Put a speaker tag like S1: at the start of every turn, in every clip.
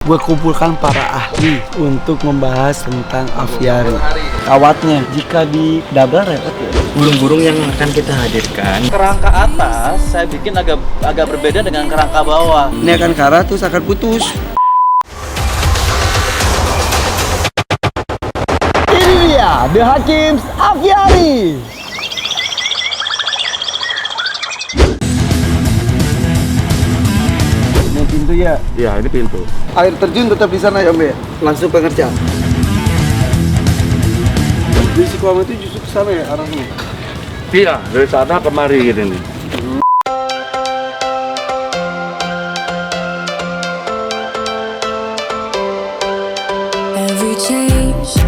S1: gue kumpulkan para ahli untuk membahas tentang aviari. Kawatnya jika di double repot ya.
S2: Burung-burung yang akan kita hadirkan,
S3: Kerangka atas saya bikin agak berbeda dengan kerangka bawah.
S1: Ini akan karat terus akan putus. Ini dia The Hakims Aviari. Ini pintu ya.
S4: Iya, ini pintu.
S1: Air terjun tetap di sana ya, Mbak. Langsung pengerjaan. Di Sikuama itu justru ke sana ya arahnya.
S4: Iya, dari sana kemari gini nih.
S5: Every change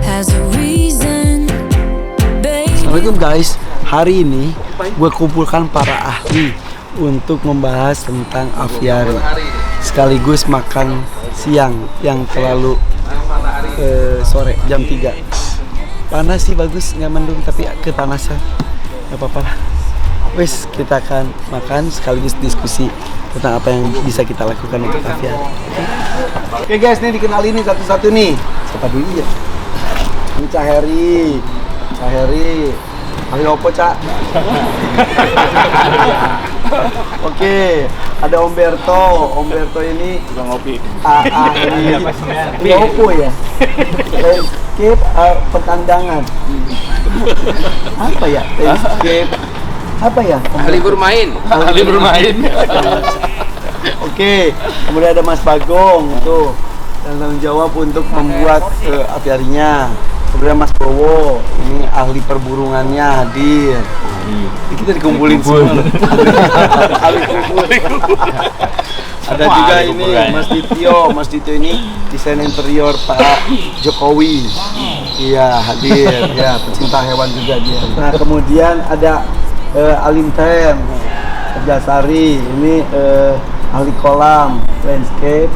S5: has a reason, baby.
S1: Assalamualaikum guys. Hari ini gue kumpulkan para ahli untuk membahas tentang aviari. Sekaligus makan siang yang terlalu sore jam 3. Panas sih bagus, nggak mendung tapi kepanasan. Gak apa-apa lah. Wes, kita akan makan sekaligus diskusi tentang apa yang bisa kita lakukan untuk aviari. Oke guys, nih dikenalin nih satu-satu nih. Siapa dulu ya? Ini Cah Heri. Cah Heri. Ahli opo, Cak? Oke, ada Om Berto. Om Berto ini
S4: Tukang ngopi.
S1: ahli opo ya? Landscape pertandangan. Apa ya? Landscape apa ya?
S3: Ahli bermain.
S1: Ahli bermain. Oke, kemudian ada Mas Bagong tuh yang tanggung jawab untuk membuat aviarinya. Kemudian Mas Bowo, ini ahli perburungannya hadir. Ini kita dikumpulin semua. Ahli kumpul. Ada juga ini Mas Dityo. Mas Dityo ini desain interior Pak Jokowi. Iya, hadir. Ya, pecinta hewan juga dia. Nah, kemudian ada Alinten Kerjasari. Ini ahli kolam, landscape,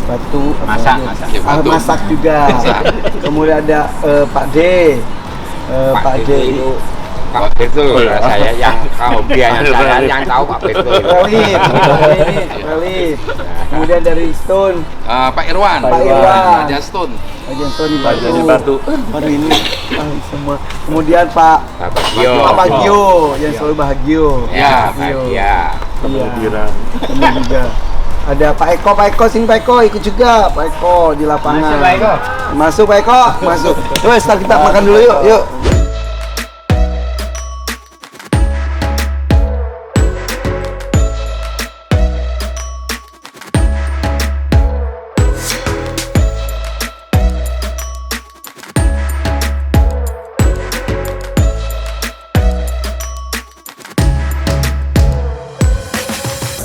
S1: batu, masak juga. Kemudian ada Pak D. Pak D itu
S6: Pak Betul, saya yang hobinya saya yang tahu Pak Betul.
S1: Relief. Kemudian dari Stone,
S6: Pak Irwan,
S1: Pak Irwan.
S6: Raja Stone,
S1: bagian Stone di
S4: Jadi
S1: Batu.
S4: batu.
S1: Aduh ini semua. Kemudian Pak Bagio yang selalu bahagia.
S6: ya, bahagia.
S1: Iya. Ini juga. Ada Pak Eko sini Pak Eko ikut juga. Pak Eko di lapangan. Masuk Pak Eko, masuk. Coba start kita makan dulu yuk.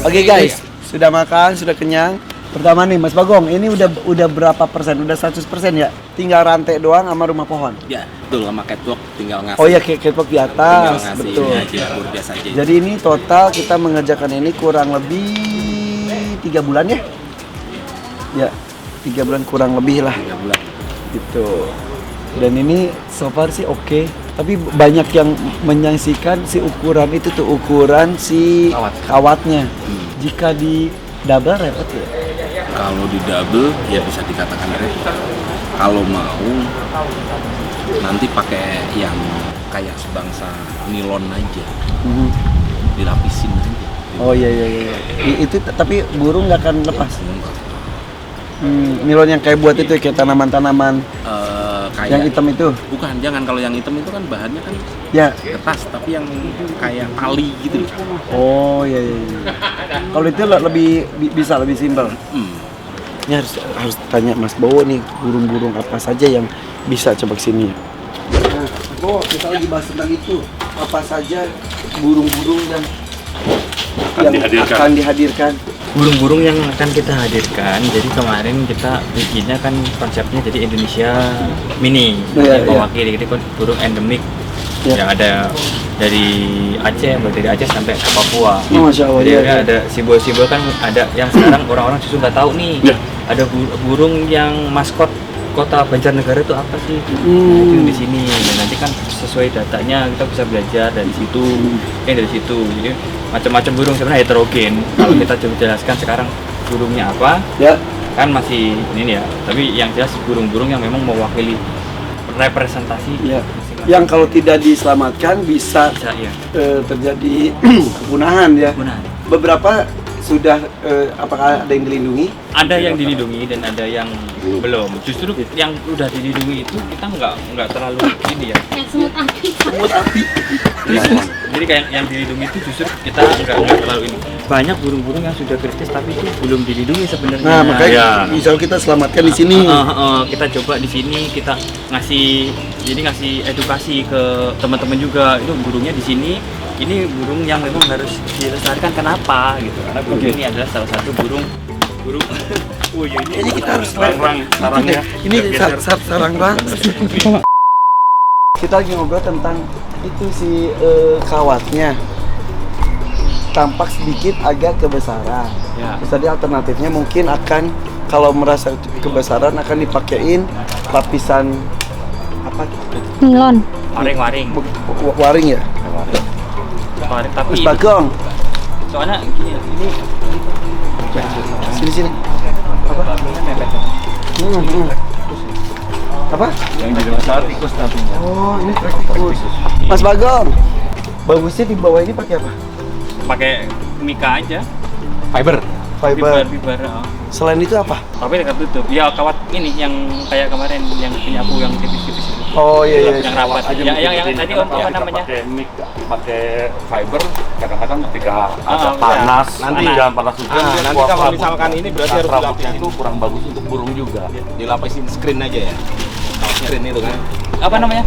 S1: Oke guys, sudah makan, sudah kenyang. Pertama nih Mas Bagong, ini udah berapa persen? Udah 100% ya? Tinggal rantai doang sama rumah pohon.
S2: ya betul sama catwalk tinggal ngasih.
S1: Oh ya, catwalk di
S2: tinggal
S1: atas,
S2: ngasih
S1: betul.
S2: ini aja, baru biasa aja.
S1: Jadi ini total kita mengerjakan ini kurang lebih 3 bulan ya? Ya, 3 bulan kurang lebih lah.
S2: 3 bulan.
S1: Gitu. Dan ini so far sih oke. Tapi banyak yang menyaksikan si ukuran itu tuh ukuran si kawatnya. Jika di double repot ya.
S2: Kalau di double ya bisa dikatakan repot. Kalau mau nanti pakai yang kayak sebangsa nilon aja, dilapisin aja.
S1: Oh iya. Itu tapi burung nggak akan lepas. Nilon yang kayak buat itu kayak tanaman-tanaman
S2: Kayak
S1: yang hitam itu.
S2: Bukan, jangan. Kalau yang hitam itu kan bahannya kan
S1: Ya.
S2: kertas, tapi yang kayak tali gitu.
S1: Oh iya. Kalau itu lebih bisa lebih simpel. Ini harus tanya Mas Bowo nih, burung-burung apa saja yang bisa coba kesini ya. Nah, Bowo, kita lagi bahas tentang itu. Apa saja burung-burung yang akan dihadirkan.
S2: Burung-burung yang akan kita hadirkan, jadi kemarin kita bikinnya kan konsepnya jadi Indonesia mini,
S1: Iya.
S2: mewakili jadi burung endemik yang ada dari Aceh, dari Aceh sampai ke Papua.
S1: Oh, Masya Allah,
S2: Jadi
S1: iya.
S2: ada simbol-simbol kan, ada yang sekarang orang-orang justru nggak tahu nih. Ada burung yang maskot kota Banjarnegara itu apa sih? Itu di sini. Dan nanti kan sesuai datanya kita bisa belajar dari situ, dari situ. Jadi macam-macam burung sebenarnya heterogen. Kalau kita coba jelaskan sekarang burungnya apa,
S1: Ya.
S2: kan masih ini ya, tapi yang jelas burung-burung yang memang mewakili representasi
S1: Ya.
S2: masing-masing.
S1: Yang kalau tidak diselamatkan bisa
S2: bisa ya
S1: terjadi kepunahan ya.
S2: benar.
S1: Beberapa sudah apakah ada yang dilindungi?
S2: Ada yang dilindungi dan ada yang belum. Justru yang udah dilindungi itu kita nggak terlalu ini ya.
S5: Yang semut api.
S2: Jadi kayak yang dilindungi itu justru kita nggak terlalu ini. Banyak burung-burung yang sudah kritis tapi itu belum dilindungi sebenarnya.
S1: Nah, makanya
S4: Ya.
S1: misal kita selamatkan di sini.
S2: Kita coba di sini kita ngasih edukasi ke teman-teman juga. Itu burungnya di sini. Ini burung yang memang harus dilestarikan. Kenapa gitu? Karena burung ini adalah salah satu burung. Oh ya ini
S1: kita harus
S4: sarangnya.
S1: Ini sarang banget. Kita lagi ngobrol tentang itu si kawatnya. Tampak sedikit agak kebesaran.
S2: Ya.
S1: Terus tadi alternatifnya mungkin akan kalau merasa kebesaran akan dipakein lapisan apa?
S5: Nilon.
S2: waring.
S1: Waring ya.
S2: Waring tapi
S1: Mas Bagong,
S2: soalnya gini ini
S1: sini. Apa? Apa?
S4: Yang di masalah tikus nantinya.
S1: Oh, ini tikus. Mas Bagong, bagusnya di bawah ini pakai apa?
S2: pakai mika aja.
S6: Fiber.
S1: Fiber.
S2: Fiber.
S1: Selain itu apa?
S2: Tapi dekat tutup. Ya kawat ini yang kayak kemarin yang penyapu yang tipis-tipis itu.
S1: Oh iya.
S2: Yang rapat. Yang tadi apa namanya?
S4: Pakai mic, pakai fiber. Kadang-kadang ketika ada
S2: Oh,
S4: panas,
S2: iya.
S4: nanti
S2: Panas.
S4: jangan panas hujan.
S3: Nanti
S4: dia
S3: kalau
S4: rambut-
S3: misalkan ini berarti harus
S4: rambutnya
S3: dilapisin.
S4: itu kurang bagus untuk burung juga.
S3: Dilapisin screen aja ya. Screen itu kan.
S2: Apa namanya?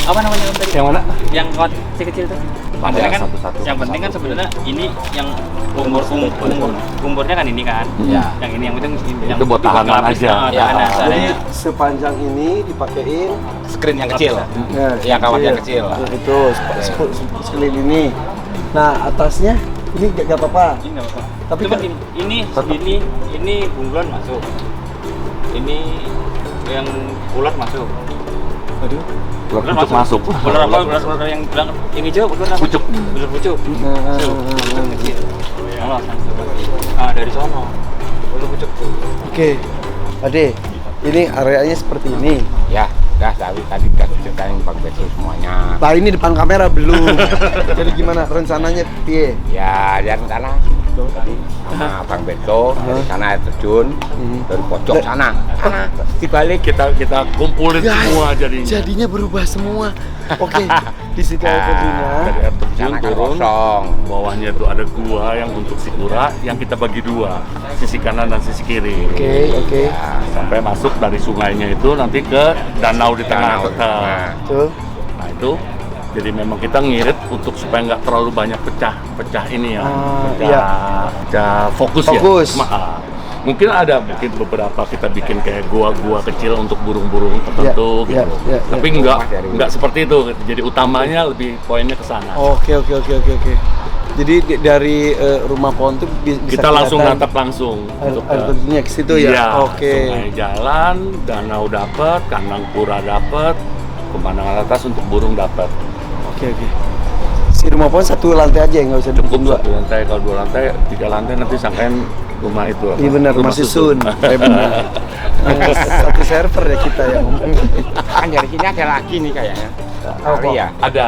S2: Apa namanya Om tadi?
S4: Yang mana?
S2: Yang kawat kecil itu.
S4: Ada
S2: Maksudnya kan
S4: satu-satu.
S2: yang penting kan sebenarnya ini yang umurnya kan ini kan.
S3: Iya.
S2: Yang ini yang penting yang
S4: Itu buat tahanan aja.
S3: Iya.
S2: Tahanan.
S1: Jadi
S2: Soalnya
S1: sepanjang ini dipakein
S3: Screen yang kecil.
S1: nah,
S3: Yang kawat yang kecil.
S1: Itu sekeliling ini. Nah, atasnya ini gak apa-apa.
S2: ini nggak apa-apa.
S1: Tapi
S2: Cuman
S1: kan-
S2: ini bunglon masuk. Ini yang ular masuk.
S1: Aduh.
S4: Ular masuk.
S2: Ular apa? Ular yang bilang ini hijau ular apa?
S4: Pucuk.
S2: Ular pucuk.
S1: Nah,
S2: Ular kecil. Dari sono. Ular pucuk.
S1: Oke. Ade, ini areanya seperti ini.
S6: Ya, tadi udah ceritain Bang Beto semuanya.
S1: Nah, ini depan kamera belum. Jadi gimana rencananya piye?
S6: Ya, rencana itu tadi sama Bang Beto dari sana air terjun, dari pojok sana dibalik
S4: Kita kumpulin
S1: Guys,
S4: semua jadinya.
S1: Jadinya berubah semua. Oke, di situ air terjunnya.
S4: Dari air terjun
S6: sana kan
S4: turun.
S6: kosong.
S4: Bawahnya itu ada gua yang untuk si kura yang kita bagi dua, sisi kanan dan sisi kiri.
S1: Oke.
S6: Ya,
S4: Sampai masuk dari sungainya itu nanti ke danau di tengah.
S6: nah,
S1: Tuh.
S4: Nah itu jadi memang kita ngirit untuk supaya nggak terlalu banyak pecah ini ya, pecah fokus
S1: Fokus.
S4: ya. Mungkin beberapa kita bikin kayak gua-gua kecil untuk burung-burung tertentu
S1: Ya,
S4: gitu.
S1: ya, ya,
S4: Tapi nggak seperti itu. Jadi utamanya lebih poinnya ke sana.
S1: Oke. Jadi dari rumah pohon tuh bisa
S4: Kita langsung
S1: kelihatan
S4: natap langsung untuk
S1: air terjunnya ke situ ya.
S4: Iya,
S1: Oke.
S4: sungai jalan, danau dapat, kandang pura dapat, pemandangan atas untuk burung dapat.
S1: Oke. Si rumah pohon satu lantai aja nggak usah
S4: Cukup
S1: bikin dua.
S4: satu lantai, kalau 2 lantai, 3 lantai nanti sangkain rumah itu. apa?
S1: Iya benar,
S4: Rumah
S1: masih sun. Benar. Satu server ya kita yang ngomong.
S6: kan dari sini ada lagi nih kayaknya. Kali ya.
S4: Ada,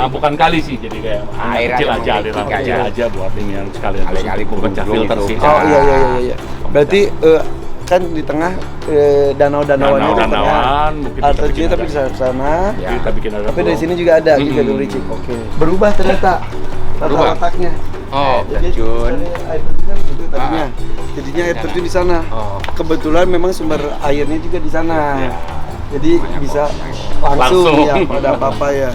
S4: bukan kali sih, jadi kayak
S6: Air
S4: kecil
S6: aja,
S4: aja, aliran
S6: tiga
S4: kecil
S6: aja.
S4: aja buat ini yang sekalian
S6: Kali-kali
S4: untuk pecah
S6: burung
S4: filter
S6: itu.
S4: sih.
S1: Oh iya. Berarti kan di tengah danau-danauan itu tengah.
S4: Danau-danauan, mungkin
S1: Air
S4: kita bikin
S1: terjun tapi
S4: ada.
S1: bisa ke sana.
S6: Ya.
S4: Kita bikin ada.
S1: Tapi dari sini juga ada juga
S4: Mm-mm.
S1: Licik. Oke. Berubah ternyata
S6: Berubah.
S1: letaknya.
S6: Oh,
S1: Jadi
S6: terjun.
S1: air terjun kan gitu tadinya. Jadinya air terjun di sana.
S6: Oh.
S1: Kebetulan memang sumber airnya juga di sana.
S4: Iya.
S1: Jadi bisa langsung
S4: Langsung.
S1: ya pada apa-apa ya.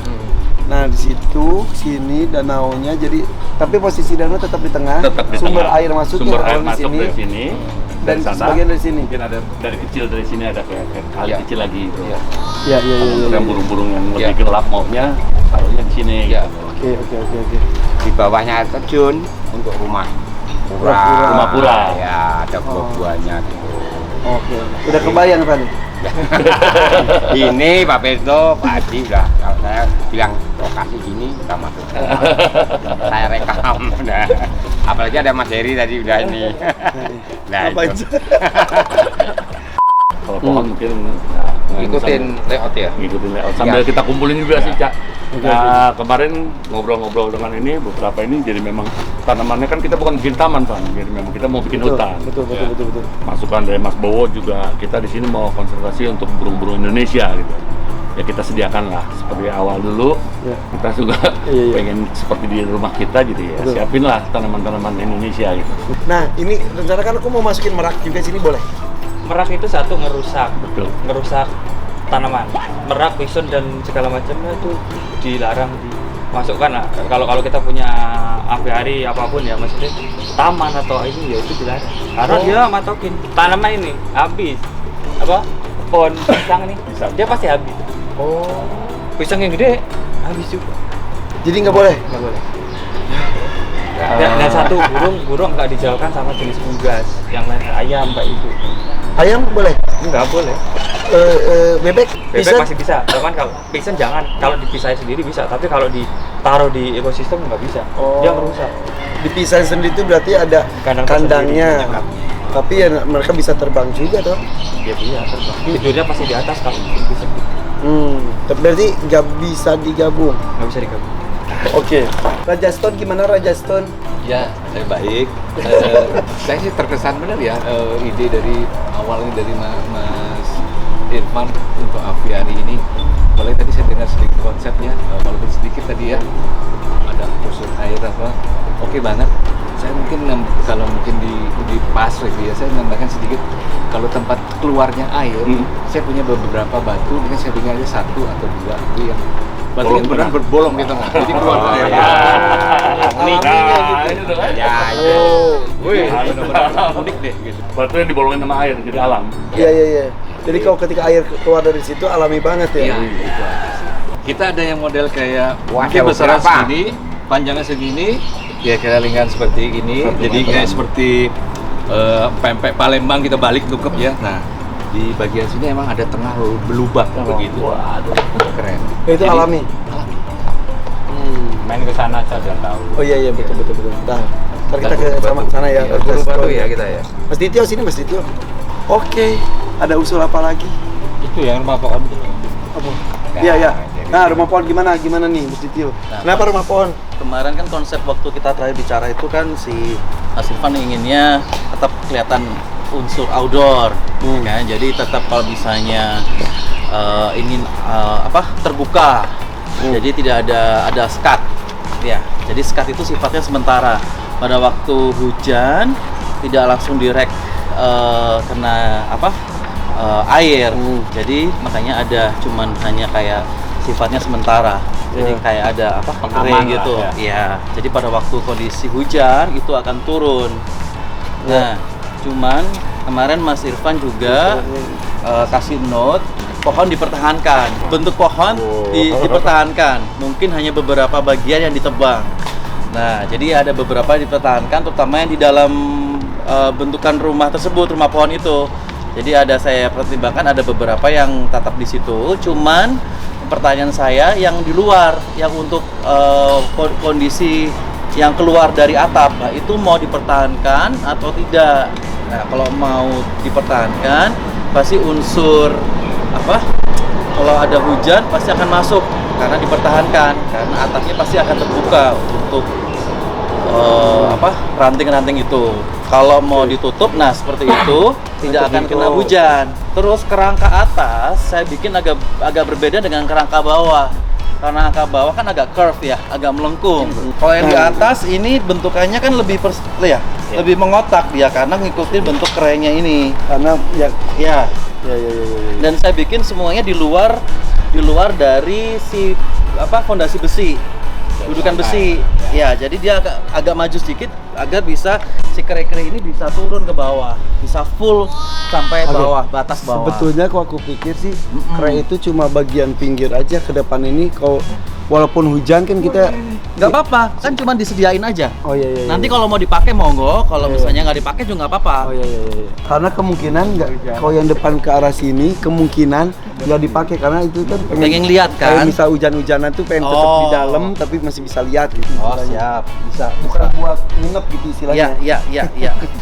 S1: Nah di situ sini danaunya jadi tapi posisi danau tetap di tengah.
S4: Tetap di
S1: sumber
S4: tengah.
S1: air masuknya
S4: Sumber air
S1: awal di
S4: masuk
S1: sini.
S4: dari sini
S1: Dan
S4: dari sana,
S1: sebagian dari sini.
S4: mungkin ada dari kecil dari sini ada kayak kali
S6: Ya.
S4: kecil lagi itu.
S6: Iya.
S1: Ya.
S4: Untuk yang burung-burung yang
S6: Ya.
S4: lebih gelap maunya taruhnya di sini.
S6: Ya.
S4: gitu.
S1: Oke.
S6: Di bawahnya air terjun untuk rumah pura.
S4: Rumah pura.
S6: Ya, ada buah-buahnya gitu.
S1: Oke. Udah kebayang tadi.
S6: Ini Pak Beto, Pak Haji udah kalau saya bilang lokasi gini kita masuk. Saya rekam. Nah, apalagi ada Mas Heri tadi udah ini. Nah,
S1: Apa
S6: itu.
S1: itu?
S4: Kalau pohon mungkin
S6: Ikutin layout ya.
S4: ngikutin layout sambil kita kumpulin juga sih, Cak. Nah, kemarin ngobrol-ngobrol dengan ini beberapa ini, jadi memang tanamannya kan kita bukan bikin taman, Pak. Jadi memang kita mau bikin hutan.
S1: Betul.
S4: Masukan dari Mas Bowo juga, kita di sini mau konservasi untuk burung-burung Indonesia gitu. Ya kita sediakan lah seperti awal dulu.
S1: Ya.
S4: Kita juga
S1: Iya.
S4: pengen seperti di rumah kita gitu ya.
S1: Betul.
S4: Siapin lah tanaman-tanaman Indonesia gitu.
S1: Nah, ini rencana kan aku mau masukin merak juga sini, boleh?
S2: Merak itu satu ngerusak
S4: Betul.
S2: tanaman, merak, bison dan segala macamnya itu dilarang dimasukkan lah. Kalau kita punya apiari apapun ya, maksudnya taman atau ini ya itu dilarang. Karena dia matokin tanaman ini habis pohon pisang nih, dia pasti habis. Pisang yang gede habis juga.
S1: Jadi nggak boleh?
S2: Nggak boleh. Dan satu burung nggak dijauhkan sama jenis unggas yang lain, ayam kayak itu.
S1: Ayam boleh?
S2: Nggak boleh.
S1: Bebek?
S2: Bebek
S1: Bisa?
S2: masih bisa, cuman kalau pisan jangan. Kalau dipisahin sendiri bisa, tapi kalau ditaruh di ekosistem nggak bisa. Dia merusak.
S1: Dipisahin sendiri itu berarti ada kandangnya. Tapi ya mereka bisa terbang juga dong.
S2: Dia bisa terbang. Tidurnya pasti di atas kalau bisa.
S1: Tapi berarti nggak bisa digabung.
S2: Nggak bisa digabung.
S1: Oke. Raja Stone gimana Raja Stone?
S7: Ya, saya baik. Saya sih terkesan benar ya, ide dari awalnya dari Mas Irfan untuk aviari ini. Boleh tadi saya dengar sedikit konsepnya, walaupun sedikit tadi ya, ada unsur air apa, oke banget. Saya mungkin kalau mungkin di pas lagi ya, saya nambahkan sedikit. Kalau tempat keluarnya air, saya punya beberapa batu, mungkin saya bikin aja 1 atau 2 itu yang batu yang benar berbolong gitu nggak? Jadi keluar air.
S1: Wih.
S7: Unik deh gitu.
S4: Batu yang dibolongin sama air, jadi alam.
S1: Iya. Jadi kalau ketika air keluar dari situ alami banget ya.
S7: Iya, itu aja sih. Kita ada yang model kayak
S6: Wah,
S7: mungkin
S6: jauh
S7: besaran
S6: berapa?
S7: segini, panjangnya segini, ya kayak lingkaran seperti ini. Jadi kayak seperti pempek Palembang kita balik tutup ya. Nah, di bagian sini emang ada tengah berlubang begitu. Waduh, keren.
S1: Itu
S7: Jadi,
S1: alami.
S3: Main ke sana aja dan tahu.
S1: Oh iya betul. Dah. Ntar kita ke sana ya.
S6: Buru batu ya kita ya.
S1: Mas Ditio sini Mas Ditio. Oke. Ada usul apa lagi?
S3: Itu yang rumah pohon itu.
S1: Apa? Iya. Nah, rumah pohon gimana nih Mas Ditio? Kenapa rumah pohon?
S3: Kemarin kan konsep waktu kita terakhir bicara itu kan si Mas Irfan inginnya tetap kelihatan unsur outdoor, kan? Jadi tetap kalau misalnya ingin terbuka, jadi tidak ada skat, ya. Jadi skat itu sifatnya sementara. Pada waktu hujan tidak langsung direct kena air, jadi makanya ada cuman hanya kayak sifatnya sementara. Jadi kayak ada pengering gitu. Ya. Jadi pada waktu kondisi hujan itu akan turun. Nah, cuman kemarin Mas Irfan juga kasih note pohon dipertahankan. Bentuk pohon dipertahankan. Mungkin hanya beberapa bagian yang ditebang. Nah, jadi ada beberapa yang dipertahankan, terutama yang di dalam bentukan rumah tersebut, rumah pohon itu. Jadi saya pertimbangkan ada beberapa yang tetap di situ. Cuman pertanyaan saya yang di luar, yang untuk kondisi yang keluar dari atap, nah, itu mau dipertahankan atau tidak? Nah, kalau mau dipertahankan, pasti unsur kalau ada hujan pasti akan masuk karena dipertahankan, karena atapnya pasti akan terbuka untuk ranting-ranting itu. Kalau mau ditutup, nah seperti itu tidak akan kena hujan. Terus kerangka atas saya bikin agak berbeda dengan kerangka bawah. Karena kerangka bawah kan agak curve ya, agak melengkung. Kalau yang di atas ini bentukannya kan lebih lebih mengotak dia karena ngikutin bentuk kerennya ini.
S1: Karena
S2: Ya. Dan saya bikin semuanya di luar dari si fondasi besi. Dudukan besi. Ya, jadi dia agak maju sedikit agar bisa si kere-kere ini bisa turun ke bawah, bisa full sampai bawah, batas bawah.
S1: Sebetulnya kalau aku pikir sih kere itu cuma bagian pinggir aja, ke depan ini kalau walaupun hujan kan kita
S3: Nggak apa-apa, kan cuma disediain aja.
S1: Oh iya.
S3: Nanti kalau mau dipakai monggo, kalau misalnya nggak dipakai juga nggak apa-apa.
S1: Oh iya. Karena kemungkinan nggak, kalau yang depan ke arah sini kemungkinan nggak dipakai karena itu kan
S3: Pengen lihat
S1: kayak
S3: kan?
S1: misal hujan-hujanan tuh pengen tetap di dalam tapi masih bisa lihat gitu.
S3: Oh
S1: istilahnya.
S3: siap, bisa.
S1: Bukan buat nginep gitu istilahnya.
S3: Iya.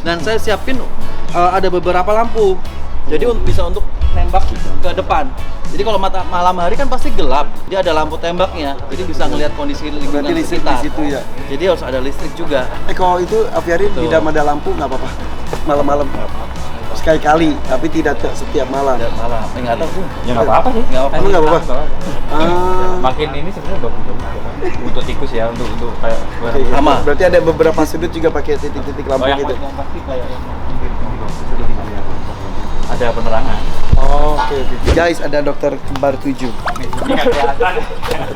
S3: Dan saya siapin ada beberapa lampu. Jadi bisa untuk nembak ke depan. Jadi kalau malam hari kan pasti gelap. Dia ada lampu tembaknya. Jadi bisa ngelihat kondisi lingkungan
S1: Berarti listrik di
S3: sekitar.
S1: situ ya.
S3: Jadi harus ada listrik juga.
S1: Kalau itu aviari di dalam ada lampu nggak apa-apa. Malam-malam. Sekali-kali, tapi tidak setiap malam.
S3: Ada malam. Nggak tahu tuh.
S2: Ya nggak apa-apa sih.
S3: Nggak apa-apa.
S1: Emang nggak apa-apa?
S2: Makin ini sebenarnya bagus untuk tikus ya, untuk kayak
S3: Sama.
S1: Berarti ada beberapa sudut juga pakai titik-titik lampu gitu.
S2: yang pasti kayak yang ada penerangan.
S1: Oke. Guys, ada dokter kembar 7.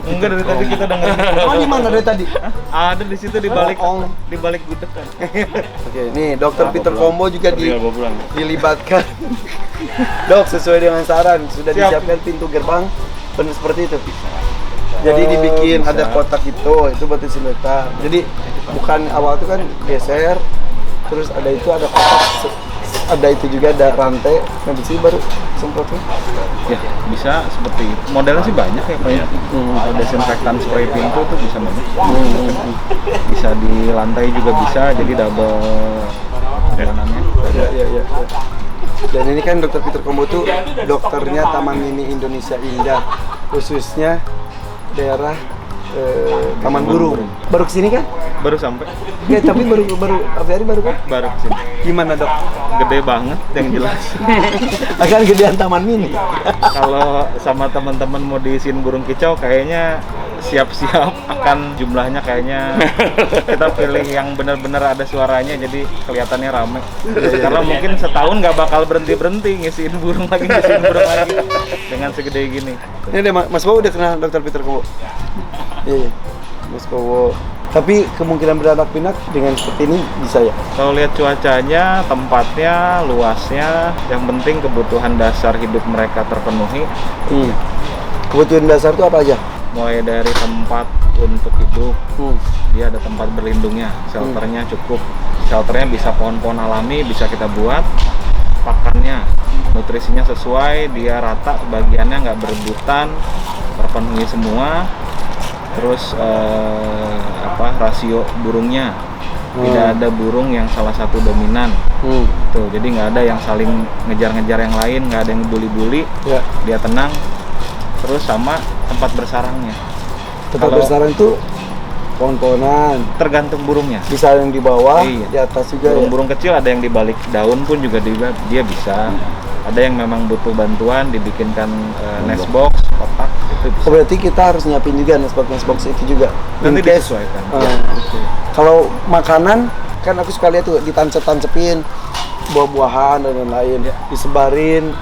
S3: Enggak, dari tadi kita dengerin.
S1: Oh, di mana dari tadi?
S3: Ada di situ di balik
S1: Oh.
S3: di balik gudeg kan.
S1: Oke, nih dokter Peter Combo juga
S4: Tinggal bawa pulang.
S1: dilibatkan. Dok, sesuai dengan saran, sudah disiapkan pintu gerbang, benar seperti itu. Jadi dibikin ada kotak itu buat disinfektan. Jadi bukan awal itu kan geser, terus ada kotak, ada itu juga ada rantai, nah di sini baru semprotnya.
S8: Ya, bisa seperti itu. Modelnya sih banyak ya, kayak desinfektan spray pintu tuh bisa banyak. Bisa di lantai juga bisa, jadi double jalanannya.
S1: Iya. Dan ini kan dokter Peter Combo tuh dokternya Taman Mini Indonesia Indah, khususnya daerah Taman Burung. Baru kesini kan?
S8: Baru sampai,
S1: Ya, tapi baru aviari baru kan?
S8: baru kesini.
S1: Gimana dok?
S8: Gede banget yang jelas.
S1: Akan gedean Taman Mini.
S8: Kalau sama teman-teman mau diisiin burung kicau, kayaknya siap-siap akan jumlahnya kayaknya kita pilih yang benar-benar ada suaranya, jadi kelihatannya rame. Karena mungkin setahun nggak bakal berhenti ngisiin burung lagi dengan segede gini.
S1: Ini deh, Mas Bowo udah kenal dokter Peter Combo? Iya, Mas Bowo. Tapi kemungkinan beranak pinak dengan seperti ini bisa ya?
S8: Kalau lihat cuacanya, tempatnya, luasnya, yang penting kebutuhan dasar hidup mereka terpenuhi.
S1: Kebutuhan dasar itu apa aja?
S8: Mulai dari tempat untuk hidup, dia ada tempat berlindungnya, shelternya cukup. Shelternya bisa pohon-pohon alami, bisa kita buat. Pakannya, nutrisinya sesuai, dia rata, bagiannya nggak berebutan, terpenuhi semua. Terus rasio burungnya, tidak ada burung yang salah satu dominan. Tuh, jadi nggak ada yang saling ngejar-ngejar yang lain, nggak ada yang bully-bully.
S1: Ya.
S8: Dia tenang. Terus sama tempat bersarangnya.
S1: Tempat
S8: Kalau-
S1: bersarang itu pohon-pohonan.
S8: Tergantung burungnya.
S1: Bisa yang di bawah,
S8: Iya.
S1: di atas juga ya.
S8: Burung-burung kecil ada yang di balik daun pun juga dia bisa. Ada yang memang butuh bantuan, dibikinkan nest box, kotak, itu bisa.
S1: Oh, berarti kita harus nyiapin juga nest box itu juga.
S8: Nanti
S1: In case,
S8: disesuaikan.
S1: kalau makanan kan aku suka lihat tuh ditancep-tancepin buah-buahan dan lain-lain, disebarin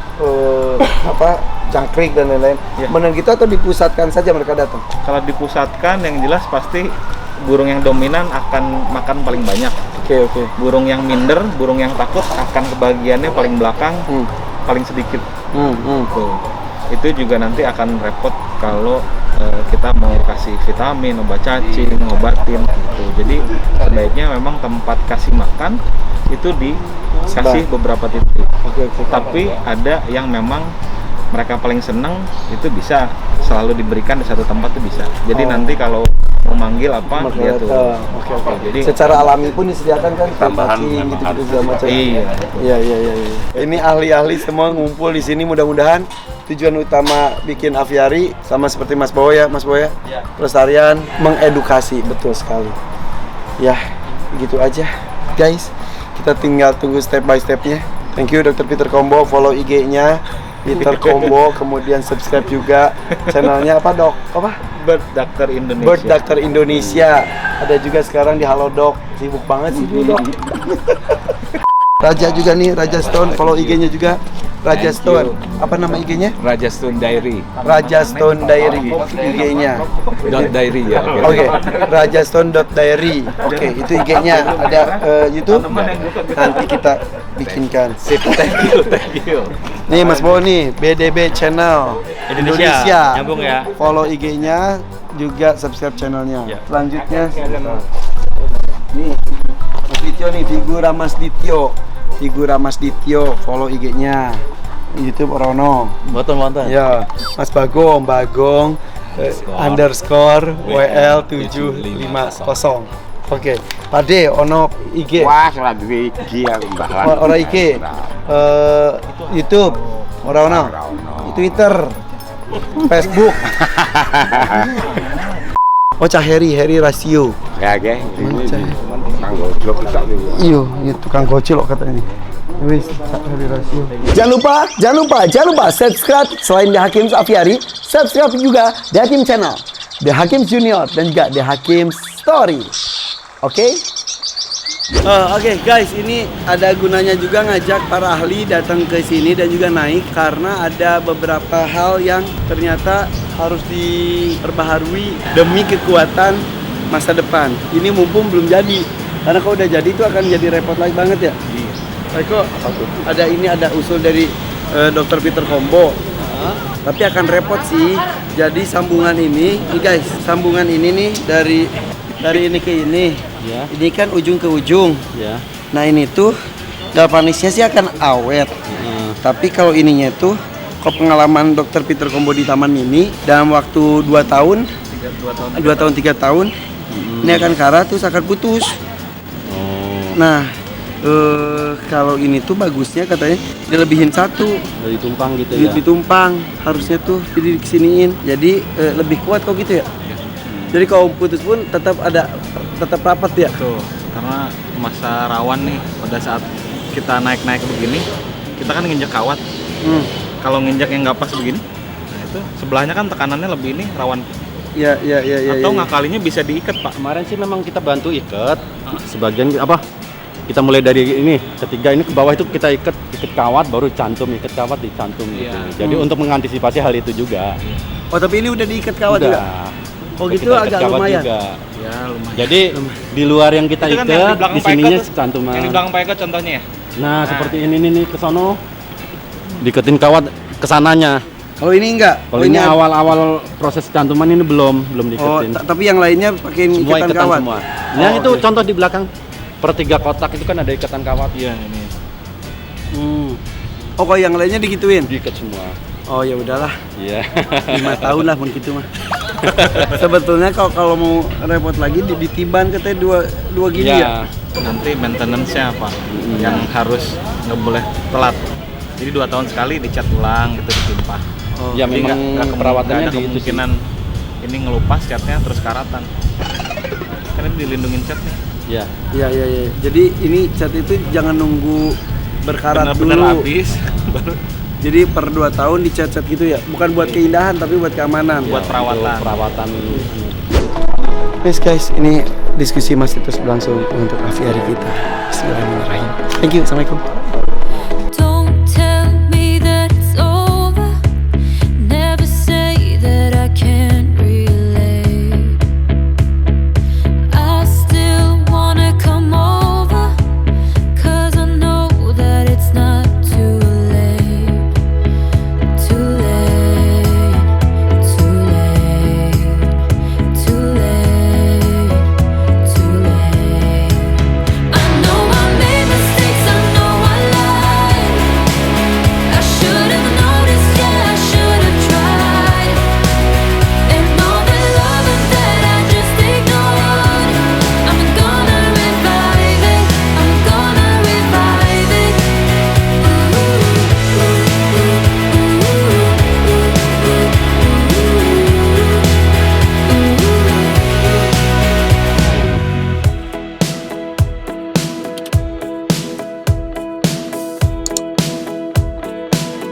S1: jangkrik dan lain-lain.
S8: Ya.
S1: Benar gitu atau dipusatkan saja mereka datang?
S8: Kalau dipusatkan, yang jelas pasti burung yang dominan akan makan paling banyak.
S1: Oke.
S8: Burung yang minder, burung yang takut akan kebagiannya paling belakang, paling sedikit. Tuh. Itu juga nanti akan repot kalau kita mau kasih vitamin, obat cacing, ngobatin gitu. Jadi sebaiknya memang tempat kasih makan itu dikasih beberapa titik.
S1: Oke.
S8: Tapi ada yang memang mereka paling seneng itu bisa selalu diberikan di satu tempat tuh bisa. Jadi nanti kalau mau manggil apa dia tuh.
S1: Oke.
S8: Jadi
S1: Secara alami pun disediakan kan
S4: Tambahan
S1: cacing
S4: memang
S1: gitu-gitu
S4: harus.
S1: segala macam.
S8: Iya.
S1: Iya. Ini ahli-ahli semua ngumpul di sini, mudah-mudahan tujuan utama bikin aviari sama seperti Mas Bowo ya, pelestarian, mengedukasi, betul sekali. Ya, gitu aja, guys. Kita tinggal tunggu step by stepnya. Thank you Dr. Peter Combo, follow IG-nya Peter Combo, kemudian subscribe juga channelnya apa dok? Apa?
S8: Bird Doctor Indonesia.
S1: Bird Doctor Indonesia. Ada juga sekarang di Halodoc. Sibuk banget sih dulu dok. Raja juga nih, Raja Stone, follow IG-nya juga. Raja Stone. Apa nama IG-nya?
S7: Raja Stone Diary.
S1: Raja Stone Diary IG-nya.
S7: .diary ya.
S1: Oke, rajastone.diary. Oke, itu IG-nya. Ada YouTube. Nanti kita bikinkan.
S7: Sip, thank you.
S1: Nih Mas Bo nih, BDB Channel Indonesia.
S2: Nyambung ya.
S1: Follow IG-nya, juga subscribe channelnya.
S2: Ya.
S1: Selanjutnya nih Mas Dityo nih, Figura Mas Dityo, follow IG-nya. YouTube Orono.
S3: Monton.
S1: Ya, Mas Bagong underscore WL750. Oke, Pade ono IG.
S6: Wah, lagi IG aku mbah.
S1: Ora IG. YouTube ora ono. Twitter. Facebook. Oh, Cah Heri Rasio.
S6: Ya, ge.
S1: Mancai.
S6: Kanggo job tak iki.
S1: Iya, ini tukang gocil kok katanya. Wis, Cah Heri Rasio. Jangan lupa subscribe selain The Hakim Aviari, subscribe juga The Hakim Channel, The Hakim Junior dan juga The Hakim Story. Oke? Oke guys, ini ada gunanya juga ngajak para ahli datang ke sini dan juga naik karena ada beberapa hal yang ternyata harus diperbaharui demi kekuatan masa depan. Ini mumpung belum jadi, karena kalau udah jadi itu akan jadi repot lagi banget ya. Eko, ada usul dari Dr. Peter Kombo. Tapi akan repot sih. Jadi sambungan ini guys, sambungan ini nih dari ini ke ini.
S3: Ya.
S1: Ini kan ujung ke ujung.
S3: Ya.
S1: Nah ini tuh galvanisnya sih akan awet. Tapi kalau ininya tuh, kalau pengalaman Dr. Peter Kombo di Taman Mini dalam waktu 2 tahun, 3 tahun, ini akan karat terus akan putus. Nah, kalau ini tuh bagusnya katanya dilebihin satu,
S3: Dari tumpang gitu ya.
S1: ditumpang harusnya tuh jadi disiniin. Jadi lebih kuat kok gitu ya. Jadi kalau putus pun tetap rapat ya.
S8: Tuh, karena masa rawan nih pada saat kita naik begini, kita kan nginjek kawat. Kalau nginjek yang nggak pas begini, nah itu sebelahnya kan tekanannya lebih ini rawan.
S1: Iya.
S8: Atau ngakalinya bisa diikat, Pak.
S3: Kemarin sih memang kita bantu ikat. Sebagian kita mulai dari ini, ketiga ini ke bawah itu kita ikat kawat, baru ikat kawat dicantum gitu. Jadi untuk mengantisipasi hal itu juga.
S1: Oh, tapi ini udah diikat kawat juga. Oh gitu,
S3: Kita
S1: agak
S3: ikat kawat
S1: lumayan.
S3: juga.
S8: Ya, lumayan.
S3: Jadi di luar yang kita
S8: Itu kan yang di
S3: ikat,
S8: belakang
S3: di sininya
S8: Pak Eko tuh,
S3: cantuman.
S8: Yang di belakang Pak Eko contohnya ya.
S3: Nah, seperti ini nih ke sono. Diketin kawat kesananya.
S1: Kalau ini enggak.
S3: Kalau ini awal-awal proses cantuman ini belum
S1: Oh,
S3: diketin.
S1: tapi yang lainnya pakai
S3: Semua
S1: ikatan
S3: ikatan
S1: kawat.
S3: semua. Yang itu contoh di belakang per 3 kotak itu kan ada ikatan kawat.
S8: Iya, ini.
S1: Oh, kalau yang lainnya digituin.
S3: Diikat semua.
S1: Oh, ya udahlah.
S3: Iya.
S1: 5 tahun lah mungkin gitu mah. Sebetulnya kalau mau repot lagi ditiban katanya dua gini ya.
S8: Nanti maintenance-nya apa? Yang harus nggak boleh telat. Jadi 2 tahun sekali dicat ulang gitu, ditimpah.
S3: Ya
S8: Jadi
S3: memang
S8: nggak
S3: perawatannya
S8: ada
S3: di itu sih.
S8: kemungkinan ini ngelupas catnya terus karatan. Karena dilindungin cat nih.
S3: Iya.
S1: Iya. Jadi ini cat itu jangan nunggu berkarat
S8: Benar-benar
S1: dulu.
S8: habis baru
S1: Jadi per 2 tahun dicat-cat gitu ya. Bukan buat keindahan tapi buat keamanan.
S8: buat perawatan.
S3: Perawatan.
S1: Guys, ini diskusi masih terus berlangsung untuk aviari kita. Bismillahirrahmanirrahim. Thank you. Assalamualaikum.